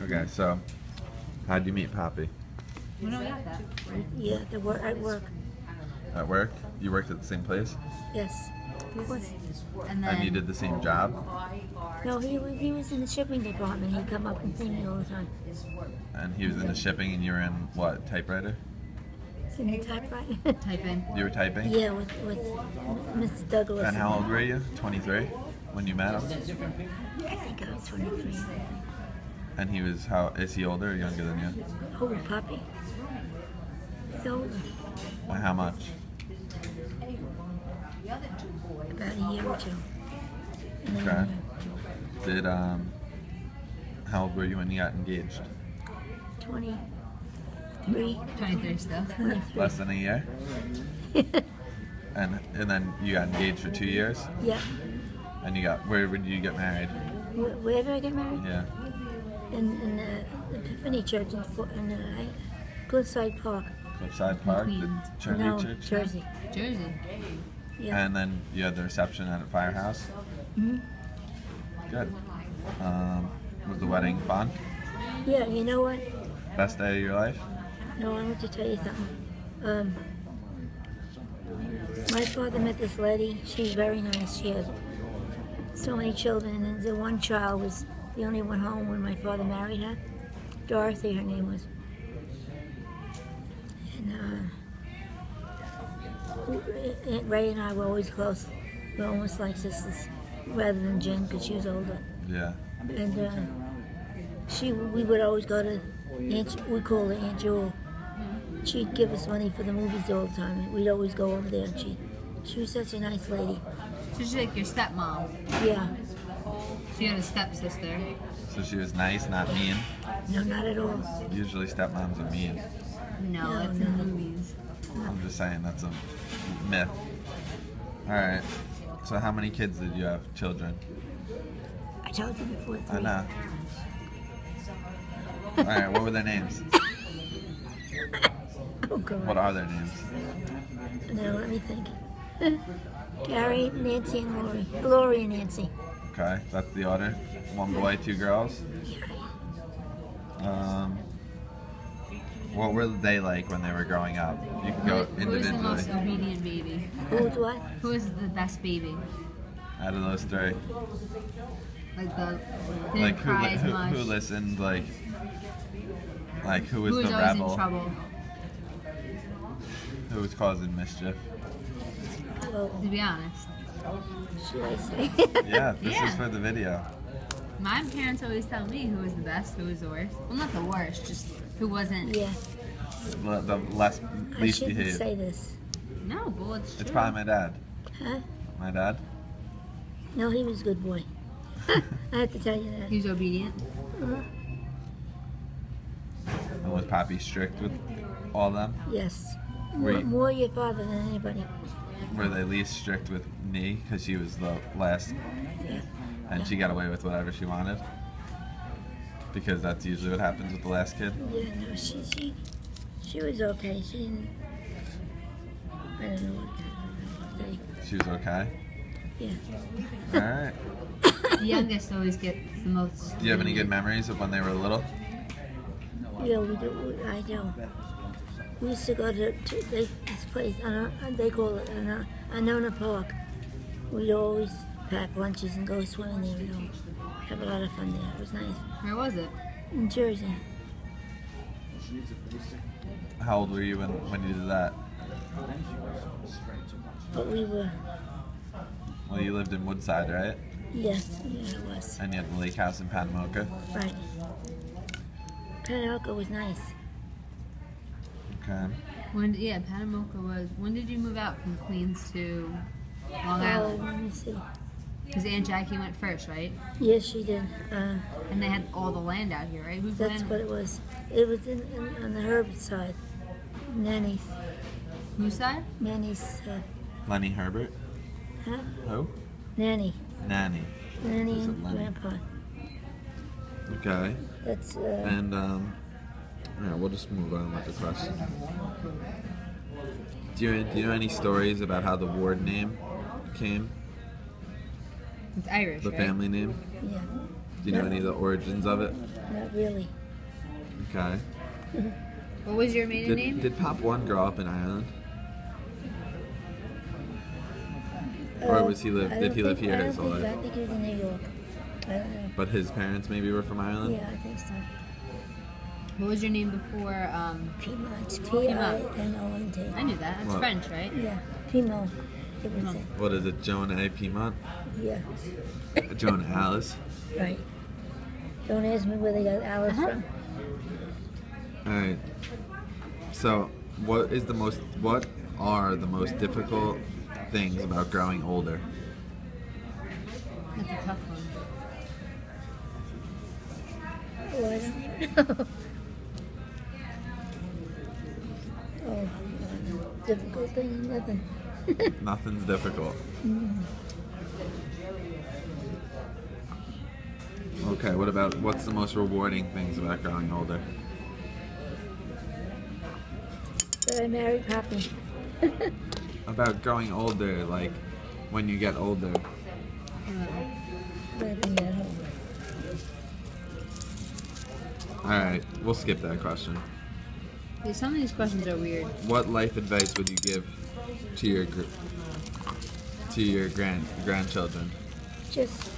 Okay, so how'd you meet Poppy? We don't got that. Yeah, at work. At work? You worked at the same place? Yes. He was. And you did the same job? No, he was in the shipping department. He'd come up and see me all the time. And he was in the shipping and you were in what, typewriter? In the typewriter. Typing. You were typing? Yeah, with Mr. Douglas. And how old were you? 23? When you met him? I think I was 23. And he was, how, is he older or younger than you? Oh, Poppy. He's older. By how much? About a year or two. And then, Okay. Did, how old were you when you got engaged? 23. 23 still. 23. Less than a year? And then you got engaged for 2 years? Yeah. And you got, where did you get married? Where did I get married? Yeah. In the Epiphany Church in Cliffside Park. Cliffside Park? The Queens. Trinity No, Church? Jersey. Jersey. Yeah. And then you had the reception at a firehouse? Hmm. Good. Was the wedding fun? Yeah, you know what? Best day of your life? No, I want to tell you something. My father met this lady. She's very nice. She had so many children, and the one child was the only one home when my father married her. Dorothy, her name was. And Aunt Ray and I were always close. We were almost like sisters, rather than Jen, because she was older. Yeah. And we would always go to we call her Aunt Jewel. She'd give us money for the movies all the time. We'd always go over there, and she was such a nice lady. So she's like your stepmom. Yeah. She had a stepsister. So she was nice, not mean? No, not at all. Usually stepmoms are mean. No, No, it's no. in the movies. I'm just saying, that's a myth. Alright. So how many kids did you have? Children? I told you before. 3. I know. Alright, what were their names? Oh, God. What are their names? Now, let me think. Gary, Nancy, and Lori. Lori and Nancy. Okay, that's the order. 1 boy, 2 girls. What were they like when they were growing up? You can go Who was the most individually. obedient baby? Who was what? Who was the best baby? Out of those 3. Like the didn't Like cry as much. who listened, like who was Who was the always rebel? in trouble? Who was causing mischief? Well, To be honest, should I say? Yeah, this Yeah. is for the video. my parents always tell me who was the best, who was the worst. Well, not the worst, just who wasn't. Yeah. The I least shouldn't behaved. say this. No, but it's true. It's probably my dad. Huh? My dad? No, he was a good boy. I have to tell you that. He was obedient. Uh, And was Poppy strict with all of them? yes. Were you- More your father than anybody. Were they least strict with me because she was the last Yeah. and she got away with whatever she wanted? Because that's usually what happens with the last kid. Yeah, no, she was okay. She didn't. I don't know what to say. She was okay. Yeah. Alright. The youngest always gets the most. Do you have any good memories of when they were little? Yeah, we do. I do. We used to go to this place. They call it Anona Park. We'd always pack lunches and go swimming there. You know, have a lot of fun there. It was nice. Where was it? In Jersey. How old were you when you did that? But we were. Well, you lived in Woodside, right? Yes, yeah, it was. And you had the lake house in Panamoka. Right. Panamoka was nice. Okay. Yeah, Panamoka was. When did you move out from Queens to Long Oh, Island? let me see. Because Aunt Jackie went first, right? Yes, she did. And they had all the land out here, right? Whose That's land? what it was. It was on the Herbert side. Nanny's. Whose side? Nanny's. Lenny Herbert? Huh? Who? Nanny. Nanny. Nanny Who's and Lenny? Grandpa. Okay. That's. And yeah, we'll just move on with the question. Do you know any stories about how the ward name came? It's Irish, The right? family name? Yeah. Do you know any of the origins of it? Not really. Okay. What was your maiden name? Did Pop 1 grow up in Ireland? Or was he live? Did he live here his whole life? I think he was in New York. I don't know. But his parents maybe were from Ireland? Yeah, I think so. What was your name before? Piedmont. Piedmont. P-I-M-O-N-T. I knew that. It's What? French, right? Yeah, Piedmont. It was it. What is it, Joan A. Piedmont? Yeah, Joan Alice? right. Don't ask me where they got Alice from. Alright. So, what are the most difficult things about growing older? That's a tough one. Oh, I don't even know. Oh, difficult thing, nothing. Nothing's difficult. Okay, what's the most rewarding things about growing older? But I married Poppy. About growing older, like when you get older. Living at home. Alright, we'll skip that question. Yeah, some of these questions are weird. What life advice would you give to your grandchildren? Just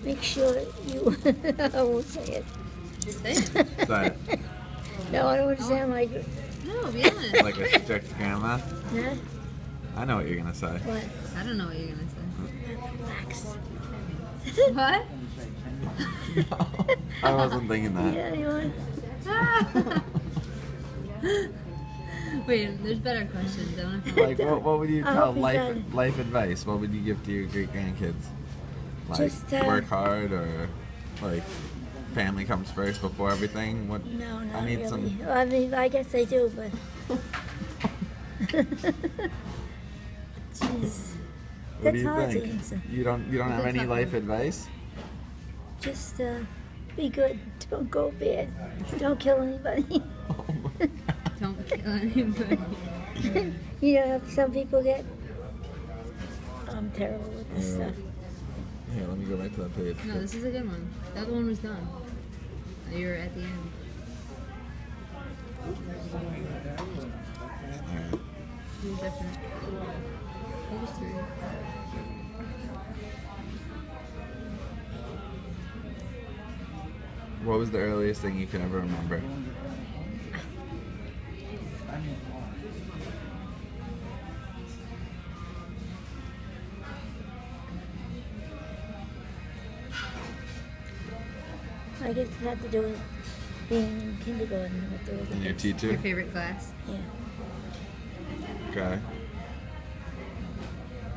make sure you. I won't say it. Just say it. Is that No, I don't want to sound like. No, be honest. like a strict grandma? Huh? I know what you're gonna say. What? I don't know what you're gonna Relax. say. What? No, I wasn't thinking that. Yeah, you want? Wait, there's better questions. Don't Like, what would you I tell hope he's life advice? What would you give to your great grandkids? Like, Just, work hard, or like family comes first before everything. What? No, not I need really. some. Well, I mean, I guess they do, but. Jeez. What do That's you hard think? to answer. You don't have That's any not life hard. advice? Just be good. Don't go bad. Don't kill anybody. Don't kill anybody. You know, some people get. I'm terrible with this stuff. Here, let me go back to that page. No, this is a good one. The other one was done. You're at the end. Alright. It was different. It was 3. What was the earliest thing you can ever remember? I guess it had to do with being in kindergarten with the little And your kids. teacher? Your favorite class? Yeah. Okay.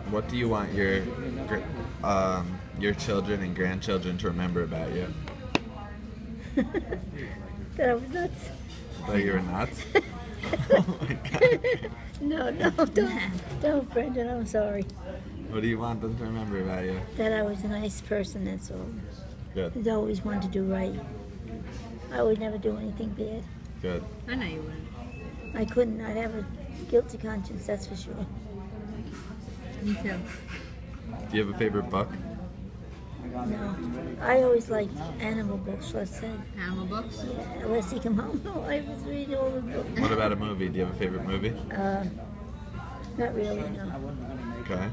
What do you want your children and grandchildren to remember about you? That I was nuts. That you were nuts? Oh my god. No, don't, Brendan. I'm sorry. What do you want them to remember about you? That I was a nice person. That's all. Good. I always wanted to do right. I would never do anything bad. Good. I know you wouldn't. I couldn't. I'd have a guilty conscience. That's for sure. Me too. Do you have a favorite book? No, I always liked animal books. Let's say. Animal books? Yeah, unless he come home. No, I was reading all the books. What about a movie? Do you have a favorite movie? Not really. No. Okay.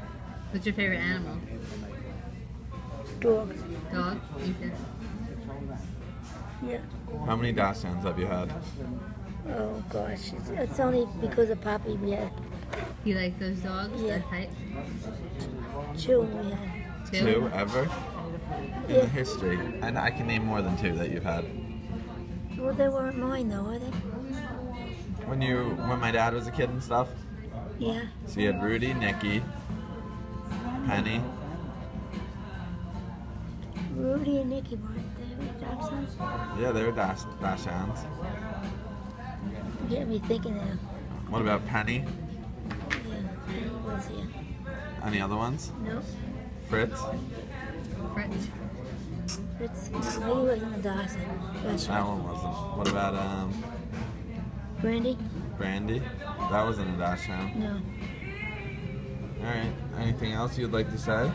What's your favorite animal? Dog. Dog? Me too. Yeah. How many Dachshunds have you had? Oh gosh, it's only because of Poppy we had You like those dogs? Yeah. That type? 2. We had. 2 ever? In Yeah. the history. And I can name more than 2 that you've had. Well, they weren't mine though, are they? When my dad was a kid and stuff. Yeah. So you had Rudy, Nikki, Penny. Rudy and Nikki weren't they? Dachshunds? Yeah, they were Dachshunds. You get me thinking now. What about Penny? Yeah, Penny was here. Any other ones? No, Fritz? Fritz. Fritz. No, he wasn't a Dachshund. That's That right. one wasn't. What about Brandy? Brandy? That wasn't a Dachshund. No. Alright. Anything else you'd like to say?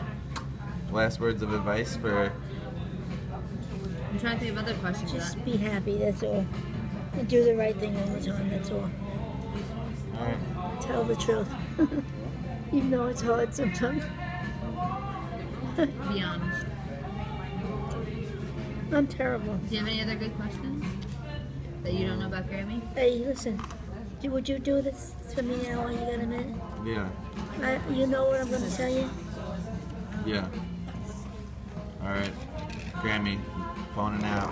Last words of advice for I'm trying to think of other questions. Just be happy, that's all. And do the right thing all the time, that's all. Alright. Tell the truth. Even though it's hard sometimes. Be honest. I'm terrible. Do you have any other good questions that you don't know about Grammy? Hey, listen. Would you do this for me now while you got a minute? Yeah. You know what I'm going to tell you? Yeah. Alright. Grammy, phoning out.